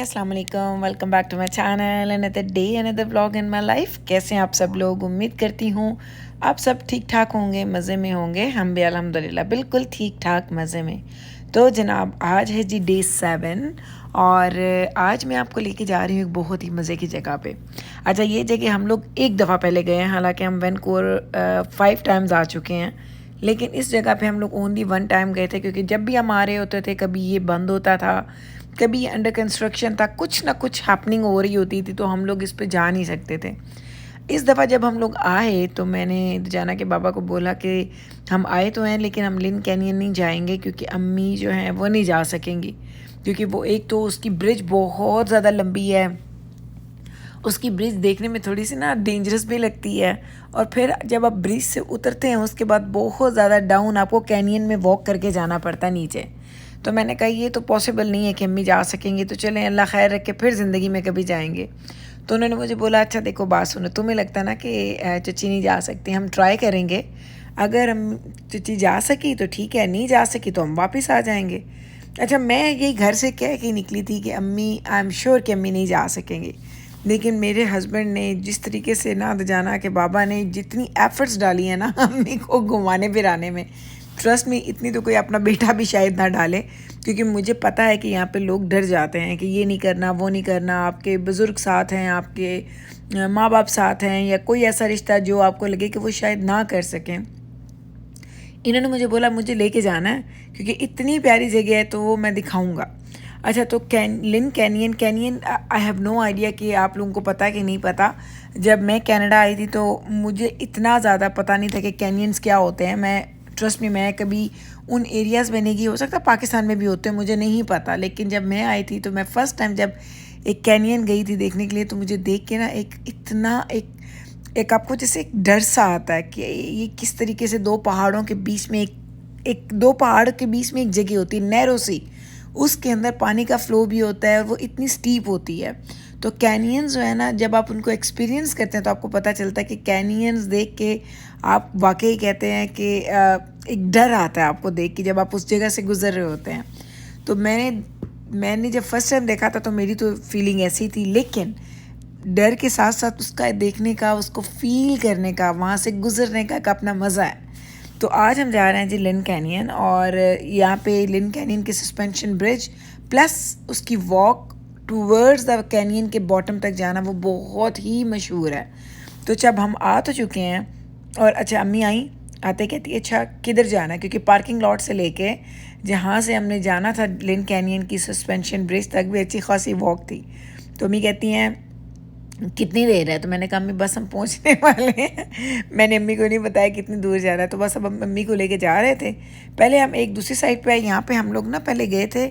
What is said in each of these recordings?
अस्सलाम वालेकुम, welcome back to my channel, another day another vlog in my life. कैसे हैं आप सब लोग? उम्मीद करती हूँ आप सब ठीक ठाक होंगे, मज़े में होंगे। हम भी अल्हम्दुलिल्लाह बिल्कुल ठीक ठाक मज़े में। तो जनाब आज है जी डे 7 और आज मैं आपको लेके जा रही हूँ एक बहुत ही मज़े की जगह पे। अच्छा, ये जगह हम लोग एक दफ़ा पहले गए हैं, हालांकि हम वैनकूवर 5 टाइम्स आ चुके हैं, लेकिन इस जगह पे हम लोग ओनली 1 टाइम गए थे, क्योंकि जब भी हम आ रहे होते थे कभी ये बंद होता था, कभी अंडर कंस्ट्रक्शन था, कुछ ना कुछ हैपनिंग हो रही होती थी, तो हम लोग इस पे जा नहीं सकते थे। इस दफ़ा जब हम लोग आए तो मैंने जाना के बाबा को बोला कि हम आए तो हैं लेकिन हम लिन कैनियन नहीं जाएंगे, क्योंकि अम्मी जो हैं वो नहीं जा सकेंगी, क्योंकि वो एक तो उसकी ब्रिज बहुत ज़्यादा लंबी है, उसकी ब्रिज देखने में थोड़ी सी ना डेंजरस भी लगती है, और फिर जब आप ब्रिज से उतरते हैं उसके बाद बहुत ज़्यादा डाउन आपको कैनियन में वॉक करके जाना पड़ता है नीचे। तो मैंने कहा ये तो पॉसिबल नहीं है कि अम्मी जा सकेंगी, तो चलें अल्लाह खैर रखे, फिर ज़िंदगी में कभी जाएंगे। तो उन्होंने मुझे बोला अच्छा देखो बात सुनो, तुम्हें लगता है ना कि चची नहीं जा सकती, हम ट्राई करेंगे, अगर हम चची जा सकी तो ठीक है, नहीं जा सकी तो हम वापस आ जाएंगे। अच्छा, मैं यही घर से कह के निकली थी कि अम्मी आई एम श्योर कि अम्मी नहीं जा सकेंगी, लेकिन मेरे हस्बैंड ने जिस तरीके से ना जाना कि बाबा ने जितनी एफ़र्ट्स डाली है ना अम्मी को घुमाने फिराने में, ट्रस्ट में इतनी तो कोई अपना बेटा भी शायद ना डाले, क्योंकि मुझे पता है कि यहाँ पे लोग डर जाते हैं कि ये नहीं करना वो नहीं करना, आपके बुज़ुर्ग साथ हैं, आपके माँ बाप साथ हैं, या कोई ऐसा रिश्ता जो आपको लगे कि वो शायद ना कर सकें। इन्होंने मुझे बोला मुझे लेके जाना है, क्योंकि इतनी प्यारी जगह है तो वो मैं दिखाऊंगा। अच्छा, तो Lin canyon canyon I have no idea कि आप लोगों को पता है कि नहीं पता। जब मैं कनाडा आई थी तो मुझे इतना ज़्यादा पता नहीं था कि कैनियंस क्या होते हैं। मैं ट्रस्ट में मैं कभी उन एरियाज़ में नहीं गई, हो सकता पाकिस्तान में भी होते हैं, मुझे नहीं पता। लेकिन जब मैं आई थी तो मैं फ़र्स्ट टाइम जब एक कैनियन गई थी देखने के लिए, तो मुझे देख के ना एक आपको जैसे एक डर सा आता है कि ये किस तरीके से दो पहाड़ों के बीच में दो पहाड़ के बीच में एक जगह होती है नैरो सी, उसके अंदर पानी का फ्लो भी होता है और वो इतनी स्टीप होती है। तो कैनियंस जो है ना, जब आप उनको एक्सपीरियंस करते हैं तो आपको पता चलता है कि कैनियंस देख के आप वाकई कहते हैं कि एक डर आता है आपको देख के जब आप उस जगह से गुजर रहे होते हैं। तो मैंने जब फर्स्ट टाइम देखा था तो मेरी तो फीलिंग ऐसी थी, लेकिन डर के साथ साथ उसका देखने का, उसको फील करने का, वहाँ से गुजरने का एक अपना मज़ा है। तो आज हम जा रहे हैं जी लिन कैनियन, और यहाँ पे लिन कैनियन की सस्पेंशन ब्रिज प्लस उसकी वॉक टूवर्ड्स द कैनियन के बॉटम तक जाना वो बहुत ही मशहूर है। तो जब हम आ तो चुके हैं, और अच्छा अम्मी आई आते कहती है अच्छा किधर जाना है, क्योंकि पार्किंग लॉट से लेके जहाँ से हमने जाना था लिन कैनियन की सस्पेंशन ब्रिज तक भी अच्छी खासी वॉक थी। तो अम्मी कहती हैं कितनी देर है, तो मैंने कहा अम्मी बस हम पहुंचने वाले हैं। मैंने अम्मी को नहीं बताया कितनी दूर जा रहा है, तो बस अब हम अम्मी को लेके जा रहे थे। पहले हम एक दूसरी साइड पे आए, यहाँ पे हम लोग ना पहले गए थे,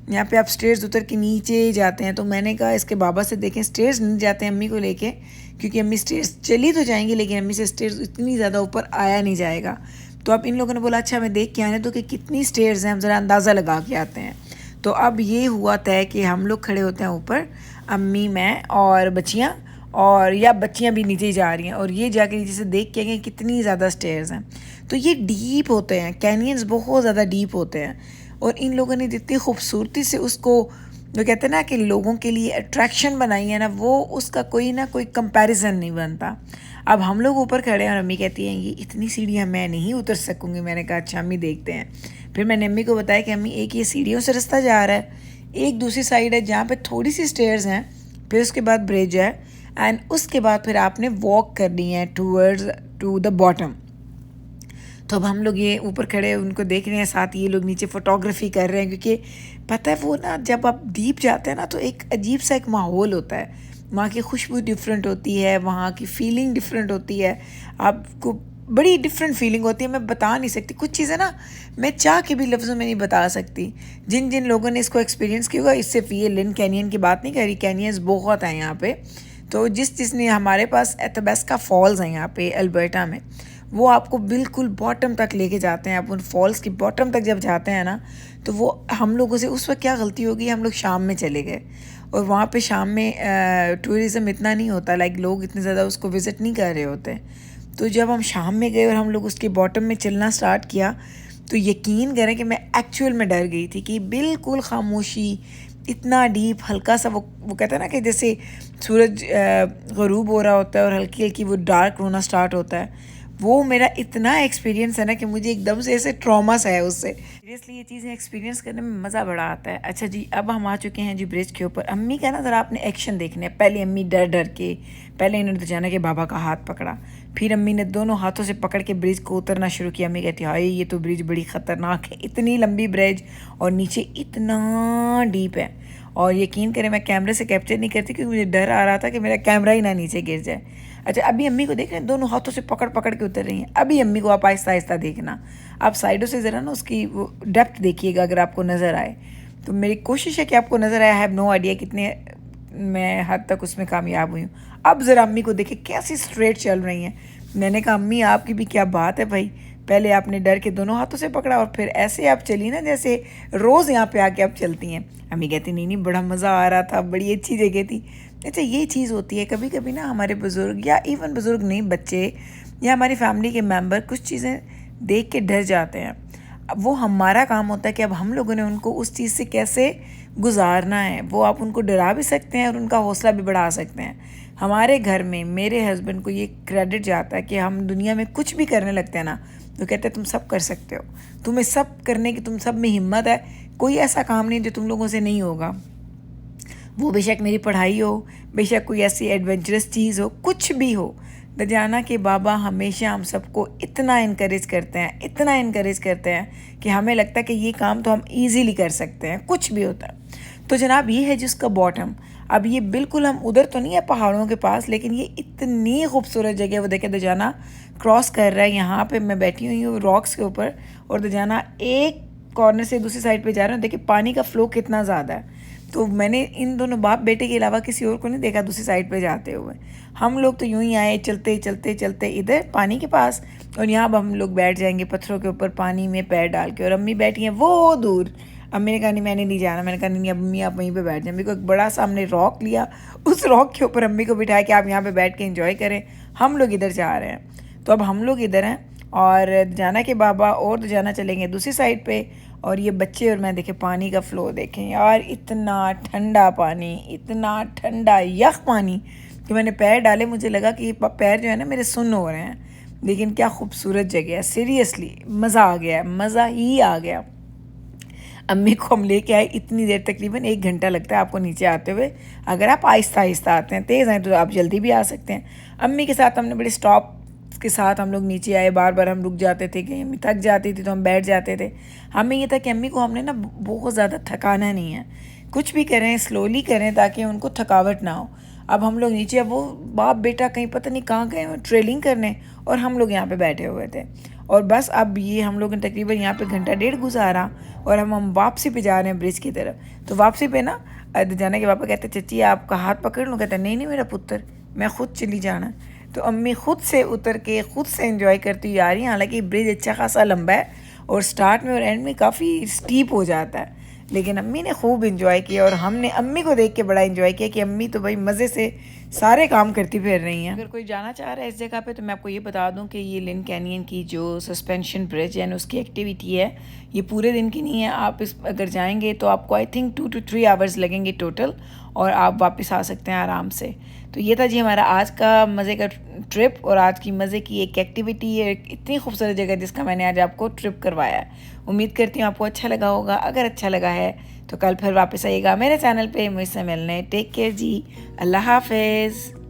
यहाँ पे आप स्टेयर्स उतर के नीचे जाते हैं। तो मैंने कहा इसके बाबा से देखें स्टेयर्स नहीं जाते हैं अम्मी को लेके, क्योंकि अम्मी स्टेयर्स चली तो जाएंगी लेकिन अम्मी से स्टेयर्स इतनी ज़्यादा ऊपर आया नहीं जाएगा। तो अब इन लोगों ने बोला अच्छा हमें देख के आने दो कि कितनी स्टेयर्स हैं, हम ज़रा अंदाज़ा लगा के आते हैं। तो अब ये हुआ तय कि हम लोग खड़े होते हैं ऊपर, अम्मी मैं और बच्चियाँ, और या बच्चियाँ भी नीचे जा रही हैं, और ये जाके नीचे से देख के कितनी ज़्यादा स्टेयर्स हैं। तो ये डीप होते हैं, कैनियंस बहुत ज़्यादा डीप होते हैं, और इन लोगों ने जितनी खूबसूरती से उसको जो कहते हैं ना कि लोगों के लिए अट्रैक्शन बनाई है ना, वो उसका कोई ना कोई कंपैरिजन नहीं बनता। अब हम लोग ऊपर खड़े हैं और अम्मी कहती हैं ये इतनी सीढ़ियाँ मैं नहीं उतर सकूँगी। मैंने कहा अच्छा अम्मी देखते हैं। फिर मैंने अम्मी को बताया कि अम्मी एक ये सीढ़ियों से रास्ता जा रहा है, एक दूसरी साइड है जहाँ पर थोड़ी सी स्टेयर्स हैं, फिर उसके बाद ब्रिज है, एंड उसके बाद फिर आपने वॉक करनी है टू द बॉटम। तो अब हम लोग ये ऊपर खड़े उनको देख रहे हैं, साथ ये लोग नीचे फ़ोटोग्राफी कर रहे हैं, क्योंकि पता है वो ना जब आप डीप जाते हैं ना तो एक अजीब सा एक माहौल होता है, वहाँ की खुशबू डिफरेंट होती है, वहाँ की फ़ीलिंग डिफरेंट होती है, आपको बड़ी डिफरेंट फीलिंग होती है। मैं बता नहीं सकती कुछ चीज़ें ना, मैं चाह के भी लफ्ज़ों में नहीं बता सकती। जिन जिन लोगों ने इसको एक्सपीरियंस किया होगा, इससे ये लिन कैनियन की बात नहीं करी, कैनियंस बहुत हैं यहाँ पे। तो जिसने हमारे पास एथेबेस्का फॉल्स हैं यहाँ पे अल्बर्टा में, वो आपको बिल्कुल बॉटम तक लेके जाते हैं। आप उन फॉल्स की बॉटम तक जब जाते हैं ना, तो वो हम लोगों से उस वक्त क्या गलती होगी, हम लोग शाम में चले गए, और वहाँ पे शाम में टूरिज़म इतना नहीं होता, लाइक लोग इतने ज़्यादा उसको विज़िट नहीं कर रहे होते। तो जब हम शाम में गए और हम लोग उसके बॉटम में चलना स्टार्ट किया, तो यकीन करें कि मैं एक्चुअल में डर गई थी कि बिल्कुल खामोशी, इतना डीप, हल्का सा वो कहते हैं ना कि जैसे सूरज ग़रूब हो रहा होता है और हल्की हल्की वो डार्क होना स्टार्ट होता है। वो मेरा इतना एक्सपीरियंस है ना कि मुझे एकदम से ऐसे ट्रॉमा सा है उससे। सीरियसली ये चीज़ें एक्सपीरियंस करने में मज़ा बड़ा आता है। अच्छा जी, अब हम आ चुके हैं जी ब्रिज के ऊपर। अम्मी का ना ज़रा आपने एक्शन देखने हैं। पहले अम्मी डर डर के, पहले इन्होंने तो जाना कि बाबा का हाथ पकड़ा, फिर अम्मी ने दोनों हाथों से पकड़ के ब्रिज को उतरना शुरू किया। अम्मी कहती हाय ये तो ब्रिज बड़ी ख़तरनाक है, इतनी लंबी ब्रिज और नीचे इतना डीप है। और यकीन करें मैं कैमरे से कैप्चर नहीं करती क्योंकि मुझे डर आ रहा था कि मेरा कैमरा ही ना नीचे गिर जाए। अच्छा, अभी अम्मी को देख रहे हैं, दोनों हाथों से पकड़ पकड़ के उतर रही हैं। अभी अम्मी को आप आहिस्ता आहिस्ता देखना, आप साइडों से ज़रा ना उसकी वो डेप्थ देखिएगा अगर आपको नज़र आए तो। मेरी कोशिश है कि आपको नज़र आए। आई हैव नो आइडिया कितने मैं हद तक उसमें कामयाब हुई हूँ। अब ज़रा अम्मी को देखे कैसी स्ट्रेट चल रही हैं। मैंने कहा अम्मी आपकी भी क्या बात है भाई, पहले आपने डर के दोनों हाथों से पकड़ा और फिर ऐसे आप चली ना जैसे रोज़ यहाँ पे आके आप चलती हैं। अम्मी कहती नहीं नहीं बड़ा मज़ा आ रहा था, बड़ी अच्छी जगह थी। अच्छा, ये चीज़ होती है कभी कभी ना, हमारे बुज़ुर्ग या इवन बुज़ुर्ग नहीं, बच्चे या हमारी फैमिली के मेंबर कुछ चीज़ें देख के डर जाते हैं। अब वो हमारा काम होता है कि अब हम लोगों ने उनको उस चीज़ से कैसे गुजारना है। वो आप उनको डरा भी सकते हैं और उनका हौसला भी बढ़ा सकते हैं। हमारे घर में मेरे हस्बैंड को ये क्रेडिट जाता है कि हम दुनिया में कुछ भी करने लगते हैं ना तो कहते हैं तुम सब कर सकते हो, तुम्हें सब करने की, तुम सब में हिम्मत है, कोई ऐसा काम नहीं जो तुम लोगों से नहीं होगा। वो बेशक मेरी पढ़ाई हो, बेशक कोई ऐसी एडवेंचरस चीज़ हो, कुछ भी हो। दजाना के बाबा हमेशा हम सबको इतना इनकरेज करते हैं, इतना इनकरेज करते हैं कि हमें लगता है कि ये काम तो हम इजीली कर सकते हैं, कुछ भी होता है। तो जनाब ये है जिसका बॉटम। अब ये बिल्कुल हम उधर तो नहीं है पहाड़ों के पास, लेकिन ये इतनी खूबसूरत जगह है। वो देखे दजाना क्रॉस कर रहा है, यहाँ पे मैं बैठी हुई हूँ रॉक्स के ऊपर और दजाना एक कॉर्नर से दूसरी साइड पे जा रहे हैं। देखिए पानी का फ़्लो कितना ज़्यादा है। तो मैंने इन दोनों बाप बेटे के अलावा किसी और को नहीं देखा दूसरी साइड पे जाते हुए। हम लोग तो यूं ही आए चलते चलते चलते इधर पानी के पास, और यहाँ अब हम लोग बैठ जाएंगे पत्थरों के ऊपर पानी में पैर डाल के। और अम्मी बैठी हैं वो दूर। अम्मी ने कहा नहीं मैंने नहीं जाना। मैंने कहा नहीं अम्मी आप वहीं पे बैठ जाए। अम्मी को एक बड़ा सा हमने रॉक लिया, उस रॉक के ऊपर अम्मी को बिठाया कि आप यहाँ पे बैठ के एंजॉय करें, हम लोग इधर जा रहे हैं। तो अब हम लोग इधर हैं और जाना के बाबा और तो जाना चलेंगे दूसरी साइड पे। और ये बच्चे और मैं देखें पानी का फ़्लो देखें यार, इतना ठंडा पानी, इतना ठंडा यख पानी कि मैंने पैर डाले मुझे लगा कि पैर जो है ना मेरे सुन्न हो रहे हैं। लेकिन क्या खूबसूरत जगह है, सीरियसली मज़ा आ गया, मज़ा ही आ गया। अम्मी को हम लेके आए, इतनी देर तकरीबन 1 घंटा लगता है आपको नीचे आते हुए। अगर आप आहिस्ता आहिस्ता आते हैं, तेज़ आए तो आप जल्दी भी आ सकते हैं। अम्मी के साथ हमने बड़े स्टॉप के साथ हम लोग नीचे आए, बार बार हम रुक जाते थे कि अम्मी थक जाती थी तो हम बैठ जाते थे। हमें ये था कि अम्मी को हमने ना बहुत ज़्यादा थकाना नहीं है, कुछ भी करें स्लोली करें ताकि उनको थकावट ना हो। अब हम लोग नीचे, अब वो बाप बेटा कहीं पता नहीं कहाँ गए ट्रेलिंग करने और हम लोग यहाँ पे बैठे हुए थे। और बस अब ये हम लोग ने तकरीबन यहाँ पे घंटा डेढ़ गुजारा और हम वापसी पे जा रहे हैं ब्रिज की तरफ। तो वापसी पे ना जाने के पापा कहते चची आपका हाथ पकड़ लूँ, कहते नहीं नहीं मेरा पुत्र मैं ख़ुद चली जाना। तो अम्मी खुद से उतर के खुद से एंजॉय करती हुई आ रही हैं। हालांकि ब्रिज अच्छा खासा लंबा है और स्टार्ट में और एंड में काफ़ी स्टीप हो जाता है, लेकिन अम्मी ने खूब एंजॉय किया और हमने अम्मी को देख के बड़ा एंजॉय किया कि अम्मी तो भाई मज़े से सारे काम करती फिर रही हैं। अगर कोई जाना चाह रहा है इस जगह पे तो मैं आपको ये बता दूं कि ये लिन कैनियन की जो सस्पेंशन ब्रिज है उसकी एक्टिविटी है, ये पूरे दिन की नहीं है। आप इस अगर जाएंगे तो आपको आई थिंक 2 to 3 आवर्स लगेंगे टोटल और आप वापस आ सकते हैं आराम से। तो ये था जी हमारा आज का मज़े का ट्रिप और आज की मज़े की एक एक्टिविटी है, इतनी खूबसूरत जगह जिसका मैंने आज आपको ट्रिप करवाया है। उम्मीद करती हूँ आपको अच्छा लगा होगा। अगर अच्छा लगा है तो कल फिर वापस आइएगा मेरे चैनल पे मुझसे मिलने। टेक केयर जी, अल्लाह हाफिज़।